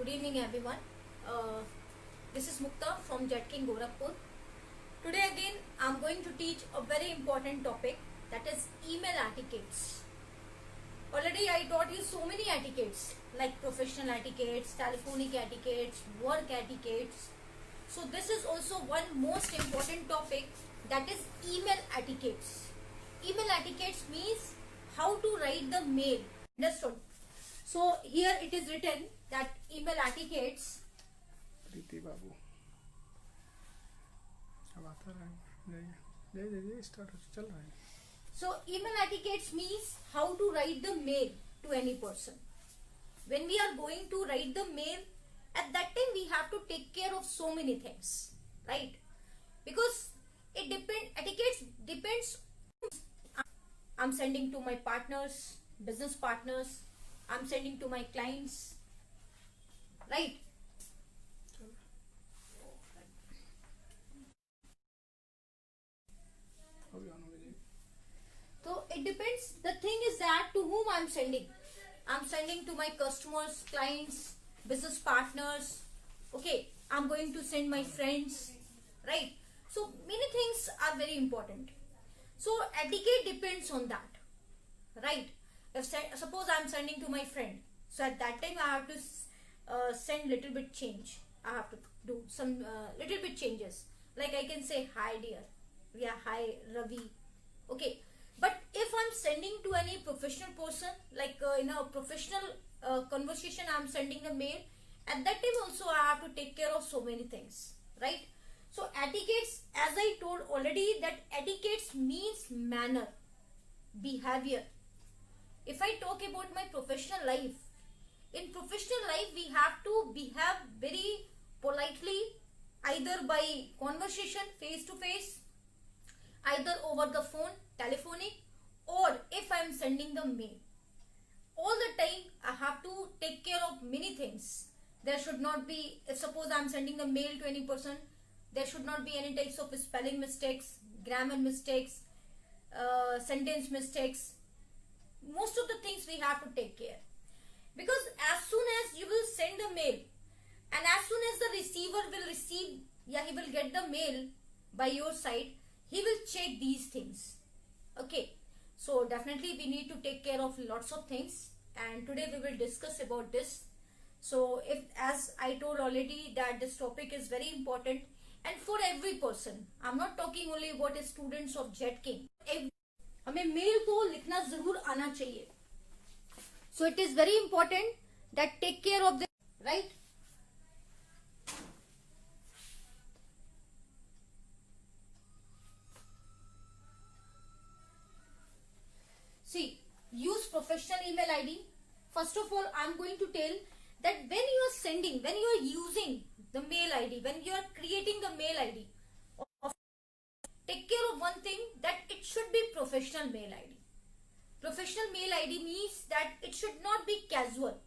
Good evening, everyone. Uh, this is Mukta from Jet King Gorakhpur. Today again, I'm going to teach a very important topic, that is email etiquettes. Already I taught you so many etiquettes like professional etiquettes, telephonic etiquettes, work etiquettes. So this is also one most important topic, that is email etiquettes. Email etiquettes means how to write the mail. Understood? So here it is written that email etiquettes. प्रीति बाबू अब आता रहा है start चल रहा है. So email etiquettes means how to write the mail to any person. When we are going to write the mail, at that time we have to take care of so many things, right? Because etiquettes depends. I'm sending to my partners, business partners. I'm sending to my clients, right? So it depends. The thing is that to whom I'm sending. I'm sending to my customers, clients, business partners. Okay, I'm going to send my friends, right? So many things are very important. So etiquette depends on that, right? If suppose I'm sending to my friend, so at that time I have to send little bit change. I have to do some little bit changes. Like I can say hi dear, yeah, hi Ravi. Okay, but if I'm sending to any professional person, like in a professional conversation, I'm sending the mail. At that time also I have to take care of so many things, right? So etiquettes, as I told already, that etiquettes means manner, behavior. If I talk about my professional life, in professional life we have to behave very politely, either by conversation face to face, either over the phone, telephonic, or if I am sending the mail. All the time I have to take care of many things. There should not be, if suppose I am sending the mail to any person, there should not be any types of spelling mistakes, grammar mistakes, sentence mistakes. Most of the things we have to take care, because as soon as you will send the mail and as soon as the receiver will receive, he will get the mail by your side, he will check these things. Okay, so definitely we need to take care of lots of things, and today we will discuss about this. So if, as I told already, that this topic is very important and for every person. I'm not talking only about the students of Jet King. हमें mail तो लिखना जरूर आना चाहिए. So it is very important that take care of this, right? See, use professional email ID. First of all, I'm going to tell that when you are sending, when you are using the mail ID, when you are creating the mail ID, take care of one thing, that it should be professional mail ID. Professional mail ID means that it should not be casual,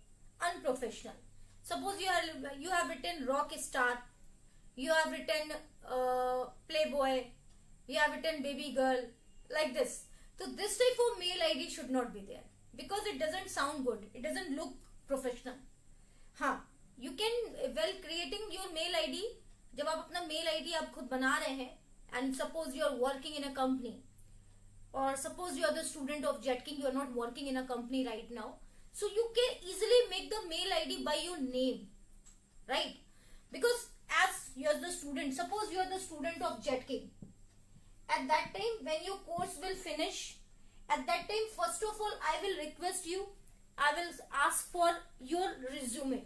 unprofessional. Suppose you have written rock star, you have written playboy, you have written baby girl, like this. So this type of mail ID should not be there, because it doesn't sound good, it doesn't look professional. हाँ, you can, while creating your mail ID, जब आप अपना mail ID आप खुद बना रहे हैं, and suppose you are working in a company, or suppose you are the student of Jet King, you are not working in a company right now, so you can easily make the mail ID by your name, right? Because as you are the student, suppose you are the student of Jet King, at that time when your course will finish, at that time first of all I will request you, I will ask for your resume,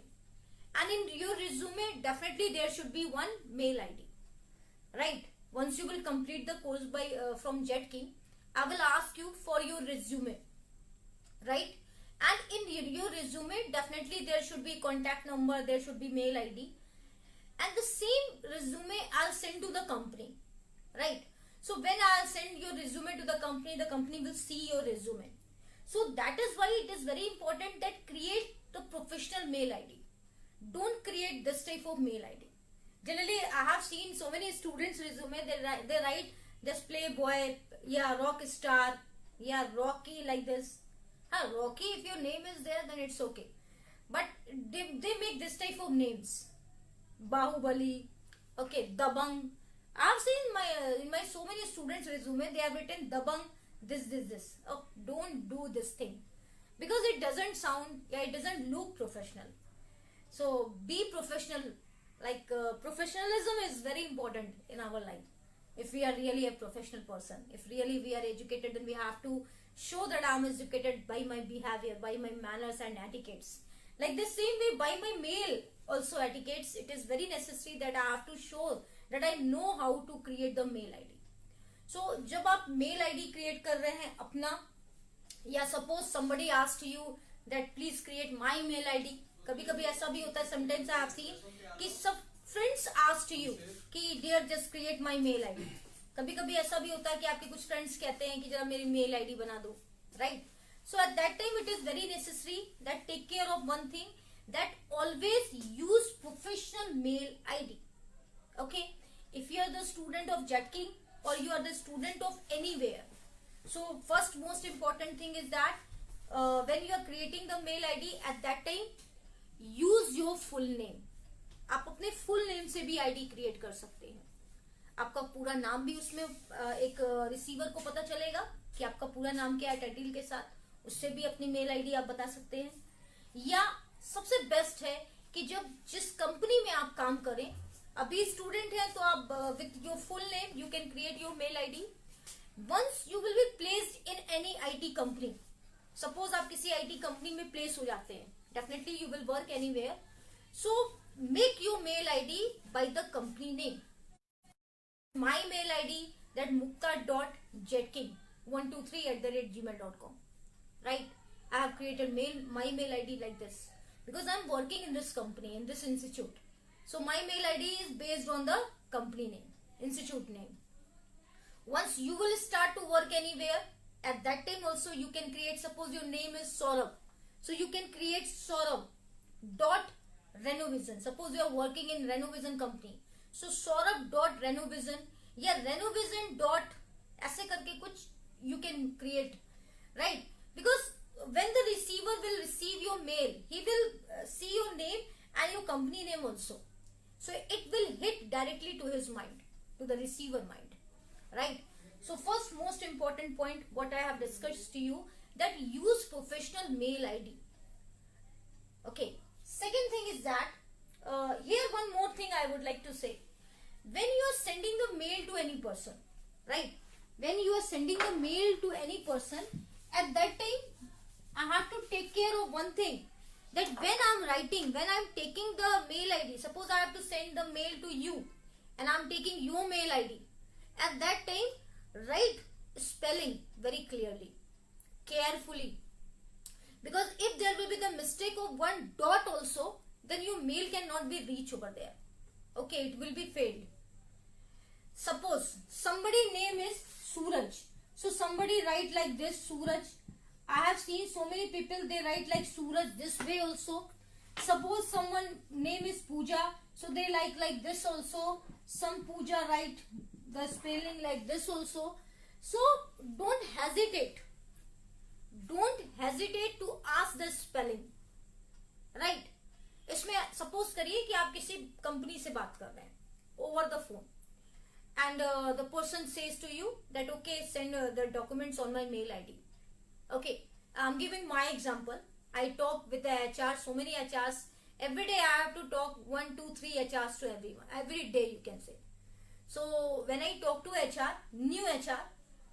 and in your resume definitely there should be one mail ID, right? Once you will complete the course by from Jet King, I will ask you for your resume, right? And in your resume definitely there should be contact number, there should be mail ID, and the same resume I'll send to the company, right? So when I'll send your resume to the company will see your resume. So that is why it is very important that create the professional mail ID. Don't create this type of mail ID. Generally, I have seen so many students' resume, they write just playboy, yeah, rock star, yeah, Rocky, like this. Rocky, if your name is there, then it's okay. But they make this type of names. Bahubali, okay, Dabang. I've seen in my so many students' resume, they have written Dabang, this. Oh, don't do this thing because it doesn't sound, it doesn't look professional. So be professional. Like professionalism is very important in our life. If we are really a professional person, if really we are educated, then we have to show that I'm educated by my behavior, by my manners and etiquettes. Like the same way by my mail also etiquettes, it is very necessary that I have to show that I know how to create the mail ID. So जब आप mail ID create कर रहे हैं अपना, या suppose somebody asked you that please create my mail ID. कभी कभी ऐसा भी होता है, sometimes I have seen कि सब friends asked you कि dear just create my mail ID. कभी कभी ऐसा भी होता है कि आपके कुछ friends कहते हैं कि जरा मेरी mail ID बना दो, right? So at that time it is very necessary that take care of one thing, that always use professional mail ID. Okay, if you are the student of Jetking or you are the student of anywhere, so first most important thing is that when you are creating the mail ID, at that time use your full name. आप अपने full name से भी ID create कर सकते हैं. आपका पूरा नाम भी उसमें एक रिसीवर को पता चलेगा कि आपका पूरा नाम क्या है टाइटल के साथ, उससे भी अपनी मेल आईडी आप बता सकते हैं. या सबसे बेस्ट है कि जब जिस कंपनी में आप काम करें, अभी स्टूडेंट है तो आप with your full name you can create your mail ID. Once you will be placed in any IT company, suppose आप किसी आईटी कंपनी में प्लेस हो जाते हैं, definitely you will work anywhere. So make your mail ID by the company name. My mail ID that mukta.jetking123@gmail.com. Right? I have created my mail ID like this because I am working in this company, in this institute. So my mail ID is based on the company name, institute name. Once you will start to work anywhere, at that time also you can create, suppose your name is Saurabh. So you can create Saurabh.Renovision. Suppose you are working in Renovision company. So Saurabh.Renovision या Renovision dot ऐसे करके कुछ you can create, right? Because when the receiver will receive your mail, he will see your name and your company name also. So it will hit directly to his mind, to the receiver mind, right? So first most important point what I have discussed to you, that use professional mail ID. Okay. Second thing is that here one more thing I would like to say. When you are sending the mail to any person, right? When you are sending the mail to any person, at that time I have to take care of one thing, that when I'm writing, when I'm taking the mail ID, suppose I have to send the mail to you and I'm taking your mail ID, at that time write spelling very clearly, carefully, because if there will be the mistake of one dot also, then your mail cannot be reached over there. Okay, it will be failed. Suppose somebody name is Suraj, so somebody write like this, Suraj. I have seen so many people, they write like Suraj this way also. Suppose someone name is Pooja, so they like this also. Some Pooja write the spelling like this also. So don't hesitate to ask the spelling, right? इसमें suppose करिए कि आप किसी company से बात कर रहे हैं over the phone, and the person says to you that okay send the documents on my mail ID. Okay, I'm giving my example. I talk with the HR, so many HRs. Every day I have to talk 1, 2, 3 HRs to everyone. Every day you can say. So when I talk to HR, new HR,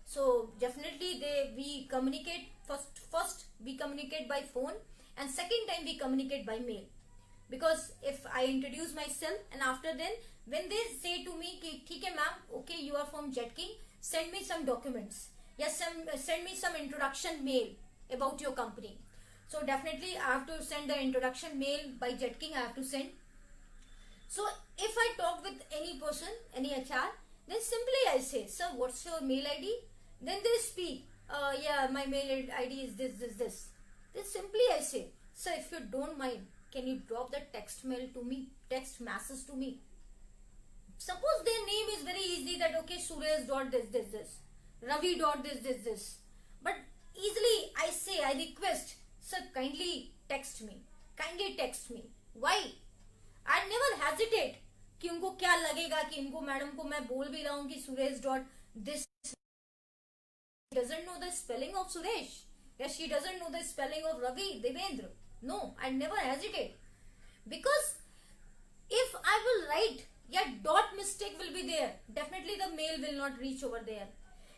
so definitely we communicate first we communicate by phone, and second time we communicate by mail. Because if I introduce myself and after then when they say to me कि ठीक है ma'am, okay you are from Jetking, send me some documents. Yes, send me some introduction mail about your company. So definitely I have to send the introduction mail by Jetking. I have to send. So if I talk with any person, any HR, then simply I say, sir, what's your mail ID? Then they speak. Yeah, my mail ID is this. Then simply I say, sir, if you don't mind, can you drop the text mail to me, text message to me? Suppose their name is very easy, that okay, Suresh dot this. Ravi dot this. But easily I say, I request, sir, kindly text me. kindly text me. Why? I never hesitate कि उनको क्या लगेगा कि इनको madam को मैं बोल भी रहा हूँ कि Suresh dot this doesn't know the spelling of Suresh. Yes, she doesn't know the spelling of Ravi, Devendra. No, I never hesitate. Because if I will write, yeah, dot mistake will be there. Definitely the mail will not reach over there.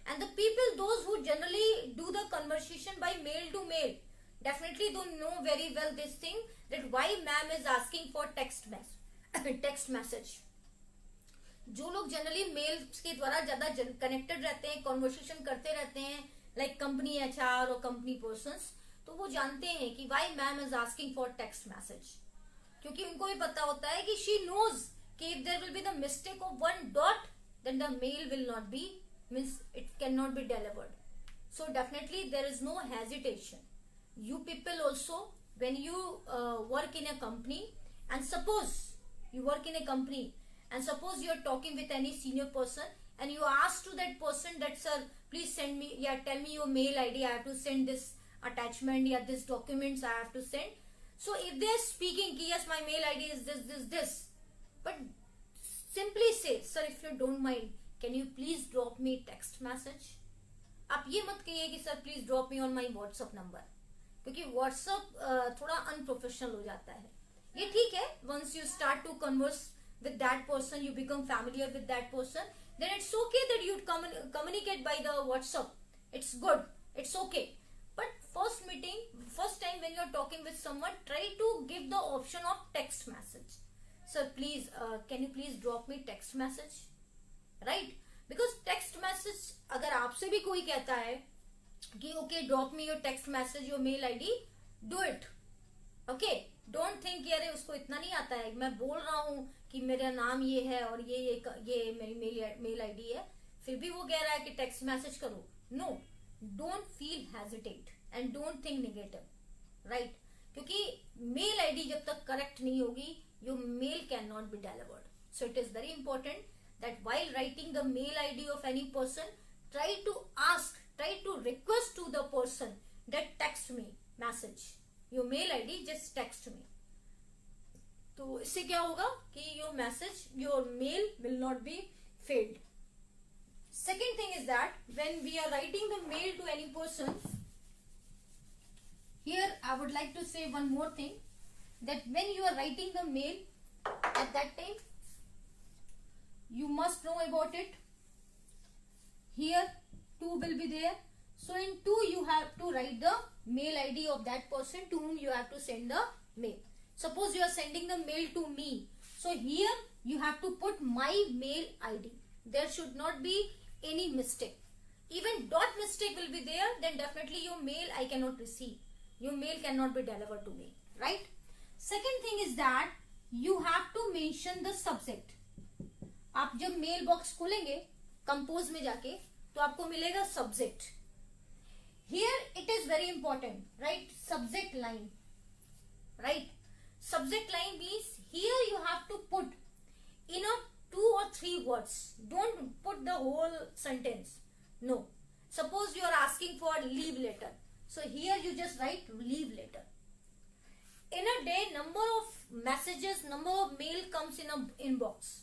And the people, those who generally do the conversation by mail to mail, definitely don't know very well this thing, that why ma'am is asking for text message. जो लोग generally mail के द्वारा ज्यादा connected रहते हैं, conversation करते रहते हैं, लाइक कंपनी एचआर और कंपनी पर्संस, तो वो जानते हैं कि why ma'am is asking for text message, क्योंकि उनको भी पता होता है कि शी नोज कि if there will be the mistake of one dot then the mail will not be, means it can not be delivered. So definitely there is no hesitation. You people also, when you work in a company, and suppose you work in a company and suppose you are talking with any senior person and you ask to that person that sir please send me, yeah, tell me your mail id, I have to send this attachment, yeah, this documents I have to send. So if they are speaking yes my mail id is this, but simply say sir if you don't mind can you please drop me text message. आप ये मत कहिए कि sir please drop me on my WhatsApp number, क्योंकि WhatsApp थोड़ा unprofessional हो जाता है. ये ठीक है, once you start to converse with that person, you become familiar with that person, then it's okay that you communicate by the WhatsApp. It's good, it's okay. But first time when you're talking with someone, try to give the option of text message. Sir please can you please drop me text message, right? Because text message, अगर आपसे भी कोई कहता है कि okay drop me your text message, your mail ID, do it. Okay, don't think कि अरे उसको इतना नहीं आता है, मैं बोल रहा हूँ कि मेरा नाम ये है और ये मेरी मेल आईडी है, फिर भी वो कह रहा है कि टेक्स्ट मैसेज करो. No, don't feel hesitate and don't think negative, right? क्योंकि मेल आईडी जब तक करेक्ट नहीं होगी your mail can not be delivered. So it is very important that while writing the mail ID of any person, try to request to the person that text me message, your mail ID, just text me. तो इससे क्या होगा कि your mail will not be failed. Second thing is that when we are writing the mail to any person, here I would like to say one more thing, that when you are writing the mail, at that time you must know about it. Here 2 will be there, so in 2 you have to write the mail ID of that person to whom you have to send the mail. Suppose you are sending the mail to me, so here you have to put my mail ID. There should not be any mistake. Even dot mistake will be there, then definitely your mail I cannot receive, your mail cannot be delivered to me, right? Second thing is that you have to mention the subject. आप जब mail box खोलेंगे compose में जाके तो आपको मिलेगा subject. Here it is very important, right? Subject line, right? Subject line means here you have to put in a 2 or 3 words. Don't put the whole sentence. No. Suppose you are asking for leave letter, so here you just write leave letter. In a day, number of messages, number of mail comes in a inbox.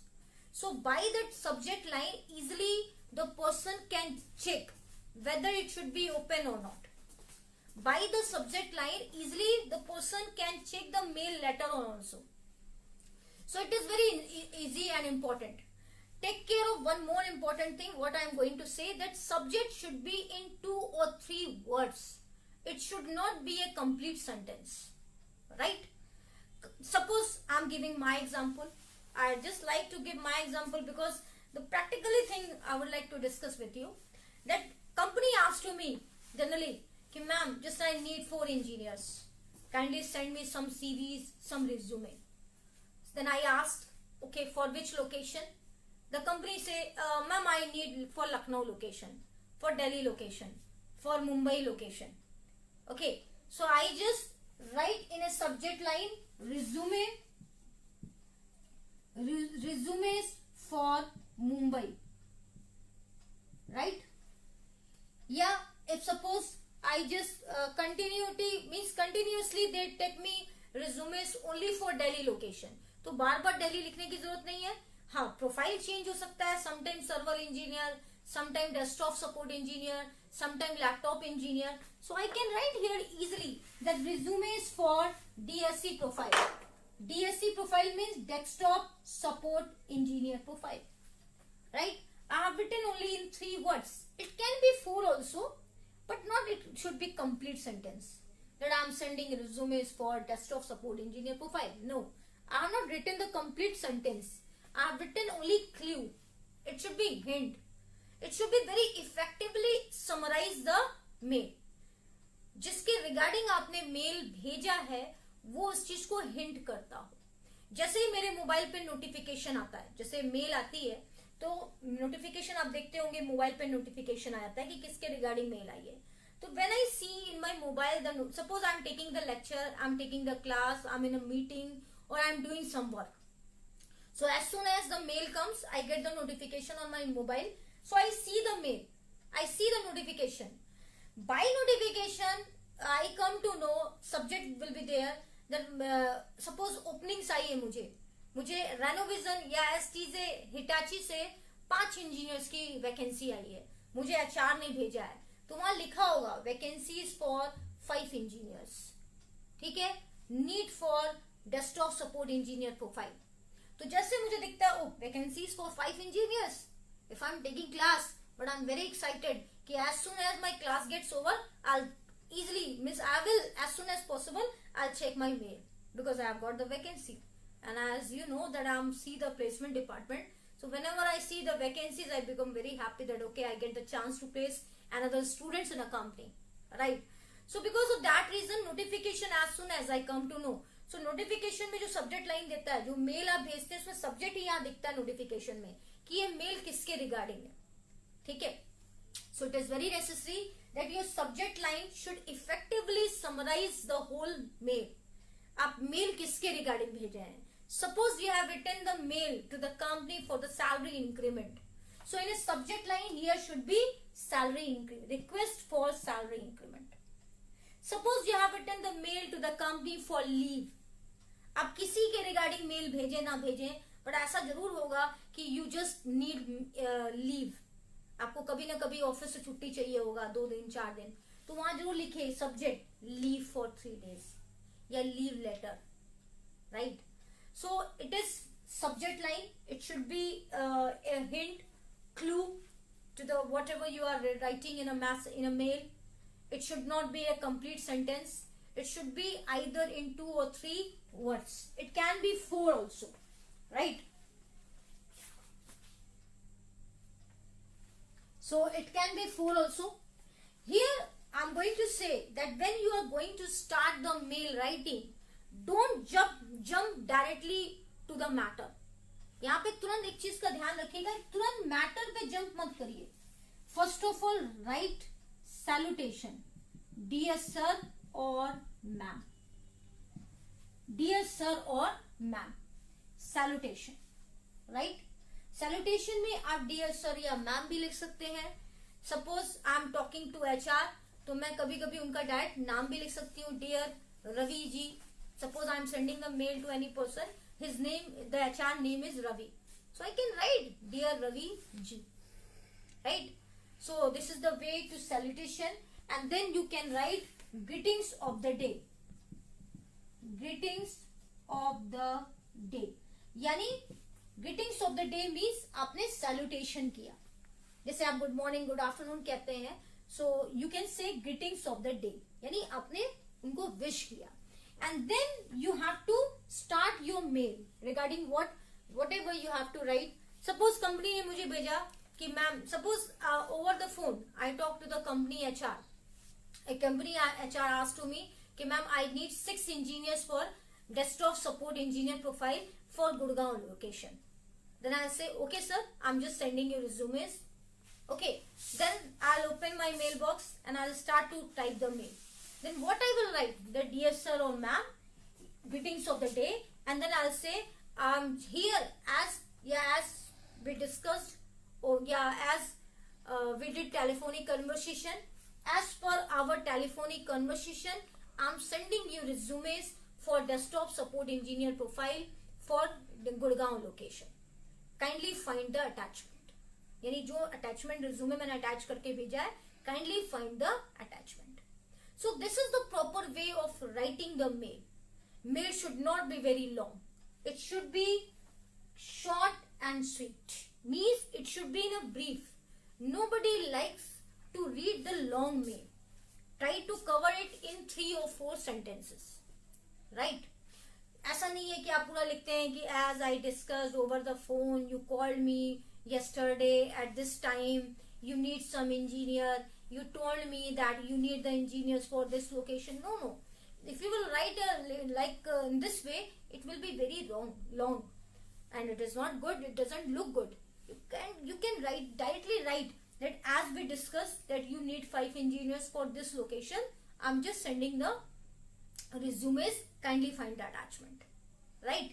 So by that subject line, easily the person can check whether it should be open or not. By the subject line, easily the person can check the mail later on also. So it is very easy and important. Take care of one more important thing, what I am going to say, that subject should be in 2 or 3 words. It should not be a complete sentence, right? Suppose I am giving my example. I just like to give my example because the practically thing I would like to discuss with you, that company asked to me generally कि ma'am just I need 4 engineers, kindly send me some CVs, some resume. Then I asked, okay, for which location? The company say ma'am I need for Lucknow location, for Delhi location, for Mumbai location. Okay, so I just write in a subject line resumes for Mumbai, right? Yeah, if suppose I just continuously they take me resume only for Delhi location. तो बार बार दिल्ली लिखने की जरूरत नहीं है। हाँ, profile change हो सकता है, sometime server engineer, sometime desktop support engineer, sometime laptop engineer. So I can write here easily that resume is for DSC profile. DSC profile means desktop support engineer profile, right? I have written only in 3 words. It can be 4 also, but not it should be complete sentence that I am sending resumes for desktop support engineer profile. No, I have not written the complete sentence. I have written only clue. It should be hint. It should be very effectively summarize the mail. जिसके regarding आपने mail भेजा है वो उस चीज को hint करता हो। जैसे ही मेरे मोबाइल पे नोटिफिकेशन आता है, जैसे मेल आती है तो नोटिफिकेशन आप देखते होंगे मोबाइल पे नोटिफिकेशन आ जाता है कि किसके रिगार्डिंग मेल आई है। तो when I see in my mobile the suppose I am taking the lecture, I am taking the class, I am in a meeting और I am doing some work. So as soon as the mail comes, I get the notification on my mobile. So I see the mail. I see the notification. By notification, I come to know subject will be there. That suppose openings आई है मुझे Renovision या ST से Hitachi से 5 engineers की vacancy आई है, मुझे HR ने भेजा है, तो वहां लिखा होगा वैकेंसीज फॉर 5 इंजीनियर्स, ठीक है, need for desktop support engineer profile. तो जैसे मुझे दिखता है vacancies for 5 engineers, if I'm taking class but I'm very excited कि as soon as my class gets over I will as soon as possible I'll check my mail because I have got the vacancy, and as you know that I'm see the placement department, so whenever I see the vacancies I become very happy that okay, I get the chance to place another students in a company, right? So because of that reason notification as soon as I come to know, so notification में जो subject line देता है, जो mail आप भेजते हैं उसमें subject ही यहाँ दिखता है नोटिफिकेशन में कि ये मेल किसके रिगार्डिंग है, ठीक है। So it is very necessary that your subject line should effectively summarise the whole mail. आप मेल किसके रिगार्डिंग भेजे हैं। Suppose you have written the mail to the company for the salary increment, so in a subject line here should be salary increment, request for salary increment. Suppose you have written the mail to the company for leave. आप किसी के regarding mail भेजे ना भेजे, but ऐसा जरूर होगा कि यू जस्ट नीड लीव, आपको कभी ना कभी ऑफिस से छुट्टी चाहिए होगा 2 दिन 4 दिन, तो वहां जरूर लिखे सब्जेक्ट लीव फॉर 3 days या leave letter, right. So it is subject line, it should be a hint, clue to the whatever you are writing in a mail. It should not be a complete sentence. It should be either in 2 or 3 words. It can be 4 also, right? So it can be 4 also. Here I'm going to say that when you are going to start the mail writing, don't jump directly to the matter. यहाँ पे तुरंत एक चीज का ध्यान रखिएगा, तुरंत matter पे जंप मत करिए। First of all write salutation, dear sir और मैम, डियर सर और मैम, सैल्यूटेशन, राइट। सैल्यूटेशन में आप डियर सर या मैम भी लिख सकते हैं। Suppose I am talking to HR, तो मैं कभी कभी उनका डायरेक्ट नाम भी लिख सकती हूँ, dear Ravi ji. Suppose I am sending a mail to any person, his name, the HR name is Ravi, so I can write dear Ravi ji, right? So this is the way to salutation, and then you can write greetings of the day, greetings of the day, यानी greetings of the day means आपने salutation किया, जैसे आप good morning good afternoon कहते हैं, so you can say greetings of the day, यानी आपने उनको wish किया। And then you have to start your mail regarding whatever you have to write. Suppose company ने मुझे भेजा कि ma'am, suppose over the phone I talk to the company HR. A company HR asked to me कि ma'am I need 6 engineers for desktop support engineer profile for Gurgaon location. Then I'll say okay sir, I'm just sending you resumes. Okay, then I'll open my mailbox and I'll start to type the mail. Then what I will write, the dear sir or ma'am, greetings of the day, and then I'll say here as we discussed, or as we did telephonic conversation. As per our telephonic conversation, I'm sending you resumes for desktop support engineer profile for the Gurgaon location. Kindly find the attachment. यानी जो attachment resume मैंने attach करके भेजा है, kindly find the attachment. So this is the proper way of writing the mail. Mail should not be very long. It should be short and sweet. Means it should be in a brief. Nobody likes to read the long mail. Try to cover it in 3 or 4 sentences. Right? ऐसा नहीं है कि आप पूरा लिखते हैं कि as I discussed over the phone, you called me yesterday at this time, you need some engineer, you told me that you need the engineers for this location. No. If you will write in this way, it will be very long, and it is not good. It doesn't look good. You can directly write that as we discussed that you need 5 engineers for this location. I'm just sending the resumes. Kindly find the attachment. Right?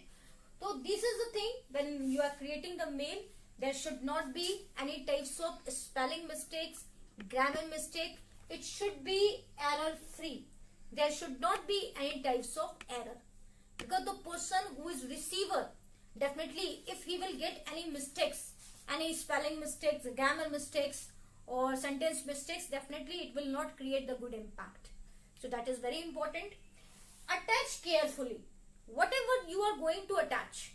So this is the thing. When you are creating the mail, there should not be any types of spelling mistakes, grammar mistake. It should be error free. There should not be any types of error, because the person who is receiver, definitely if he will get any mistakes, any spelling mistakes, grammar mistakes or sentence mistakes, definitely it will not create the good impact. So that is very important. Attach carefully whatever you are going to attach.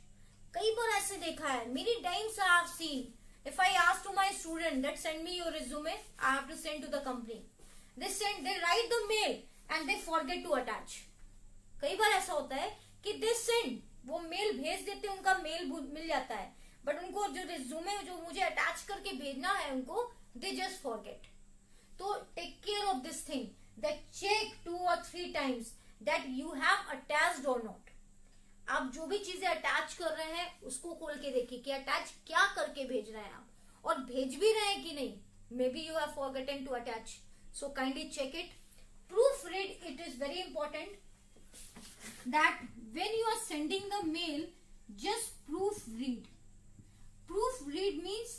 कई बार ऐसे देखा है, many times I have seen, if I ask to my student that send me your resume, I have to send to the company. They write the mail and they forget to attach. कई बार ऐसा होता है कि they send, वो mail भेज देते हैं, उनका मेल मिल जाता है, बट उनको जो रिज्यूमे जो मुझे अटैच करके भेजना है उनको, they just forget. तो take care of this thing, that check 2 or 3 times that you have attached or not. आप जो भी चीजें अटैच कर रहे हैं उसको खोल के देखिए कि अटैच क्या करके भेज रहे हैं आप, और भेज भी रहे हैं कि नहीं. May be you have forgotten to attach, so kindly check it. Proof read. It is very important that when you are sending the mail, just proofread. Proofread means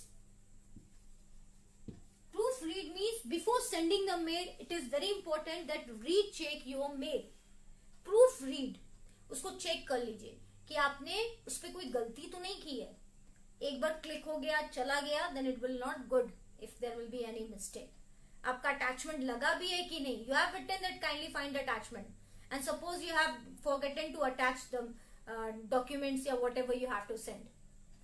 before sending the mail, it is very important that recheck your mail. Proofread. उसको check कर लीजिए कि आपने उस पर कोई गलती तो नहीं की है. एक बार क्लिक हो गया, चला गया, then it will not good if there will be any mistake. आपका अटैचमेंट लगा भी है कि नहीं. You have written that kindly find the attachment, and suppose you have forgotten to attach the documents या whatever you have to send,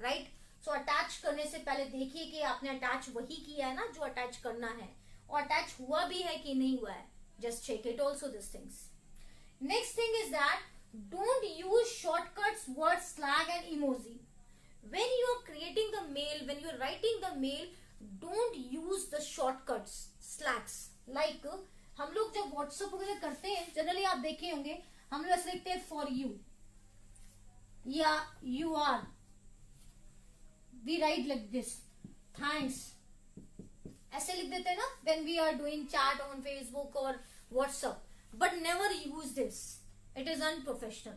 right? So attach करने से पहले देखिए कि आपने अटैच वही किया है ना जो अटैच करना है, और अटैच हुआ भी है कि नहीं हुआ है. Just check it also, these things. Next thing is that don't use shortcuts, words, slang and emoji. When you are creating the mail, when you are writing the mail, don't use the shortcuts, slangs. Like हम लोग जब WhatsApp वगैरह करते हैं, generally आप देखे होंगे हम लोग ऐसे लिखते हैं for you या you are. We write like this, thanks. ऐसे लिख देते हैं ना when we are doing chat on Facebook or WhatsApp. But never use this. It is unprofessional.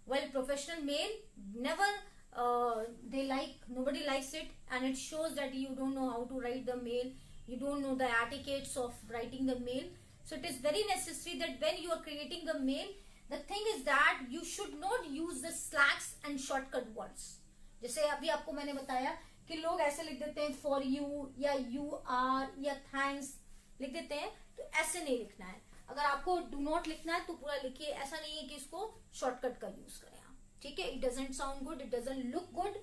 Well, professional mail, never nobody likes it, and it shows that you don't know how to write the mail, you don't know the etiquettes of writing the mail. So it is very necessary that when you are creating the mail, the thing is that you should not use the slangs and shortcut words. जैसे अभी आपको मैंने बताया कि लोग ऐसे लिख देते हैं for you या you are या thanks लिख देते हैं, तो ऐसे नहीं लिखना है. अगर आपको डू नॉट लिखना है तो पूरा लिखिए. ऐसा नहीं है कि इसको शॉर्टकट का यूज करें आप. ठीक है? It doesn't sound good, it doesn't look good.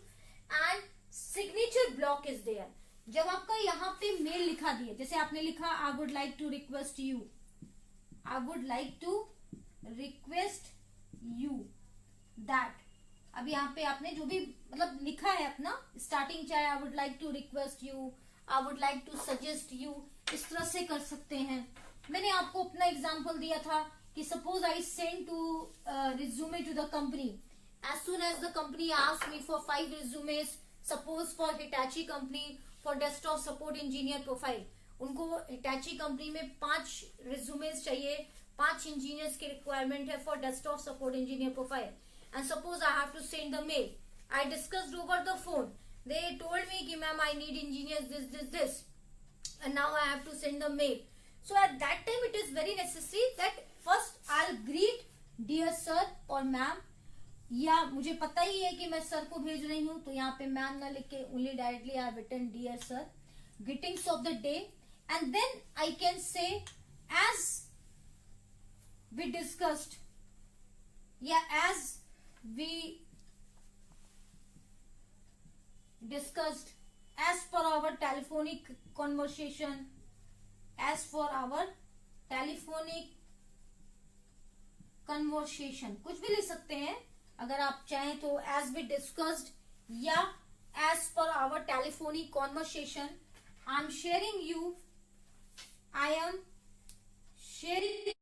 And signature block is there. जब आपका यहाँ पे मेल लिखा दिए, जैसे आपने लिखा I would like to request you, I would like to request you that. अब यहाँ पे आपने जो भी मतलब लिखा है अपना स्टार्टिंग, चाहे I would like to request you, I would like to suggest you, इस तरह से कर सकते हैं. मैंने आपको अपना एग्जांपल दिया था कि suppose I send two resume to the company. As soon as the company asked me for 5 resumes, suppose for Hitachi company for desktop support engineer profile. उनको हिटाची कंपनी में 5 रिज्यूमेस चाहिए, 5 इंजीनियर्स की requirement है for desktop support engineer profile. And suppose I have to send the mail. I discussed over the phone. They told me कि ma'am I need engineers this and now I have to send the mail. So at that time it is very necessary that first I'll greet dear sir और ma'am, या मुझे पता ही है कि मैं sir को भेज रही हूं, तो यहाँ पे मैम ना लिख के only directly I have written dear sir, greetings of the day, and then I can say as we discussed, या as we discussed, as per our telephonic conversation, as for our telephonic conversation, कुछ भी लिख सकते हैं अगर आप चाहें तो, as we discussed या as per our telephonic conversation, I am sharing